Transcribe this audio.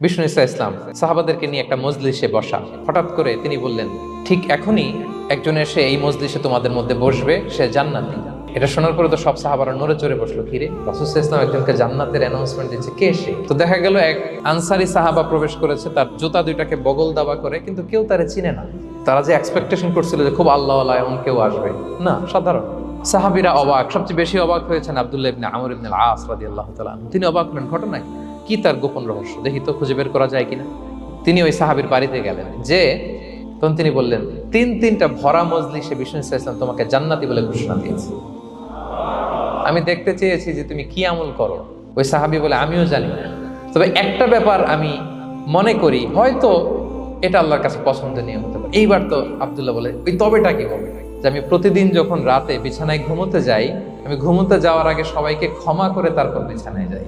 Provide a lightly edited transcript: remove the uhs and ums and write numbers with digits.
বিষ্ণু ইসা ইসলাম সাহাবাদেরকে নিয়ে একটা মজলিসে বসা, হঠাৎ করে তিনি বললেন, ঠিক এখনই একজন এসে এই মজলিসে তোমাদের মধ্যে বসবে, সে জান্নাতি। এটা শোনার পরে তো সব সাহাবারা নড়ে চড়ে বসলো, কিরে রাসূল সাল্লাল্লাহু আলাইহি ওয়াসাল্লাম একজনকে জান্নাতের অ্যানাউন্সমেন্ট দিচ্ছে, কে সে? তো দেখা গেল এক আনসারি সাহাবা প্রবেশ করেছে, তার জুতা দুইটাকে বগল দাবা করে, কিন্তু কেউ তারে চিনে না। তারা যে এক্সপেকটেশন করছিল যে খুব আল্লাহওয়ালা এমন কেউ আসবে, না, সাধারণ সাহাবীরা অবাক। সবচেয়ে বেশি অবাক হয়েছেন আব্দুল্লাহ ইবনে আমর ইবনে আল-আস রাদিয়াল্লাহু তাআলা আনহু। তিনি অবাক হলেন, ঘটনা কি, তার গোপন রহস্য দেখি তো, খুঁজে বের করা যায় কিনা। তিনি ওই সাহাবীর বাড়িতে গেলেন, যে তখন তিনি বললেন, তিনটা ভরা মজলিসে বিষ্ণু ইসা ইসলাম তোমাকে জান্নাতি বলে ঘোষণা দিয়েছে। আমি দেখতে চেয়েছি যে তুমি কি আমল করো। ওই সাহাবী বলে, আমিও জানি না, তবে একটা ব্যাপার আমি মনে করি হয়তো এটা আল্লাহর কাছে পছন্দনীয় হতে পারে। এইবার তো আব্দুল্লাহ বলে, ওই তবেটা কি বলে, যে আমি প্রতিদিন যখন রাতে বিছানায় ঘুমোতে যাই, আমি ঘুমোতে যাওয়ার আগে সবাইকে ক্ষমা করে তারপর বিছানায় যাই।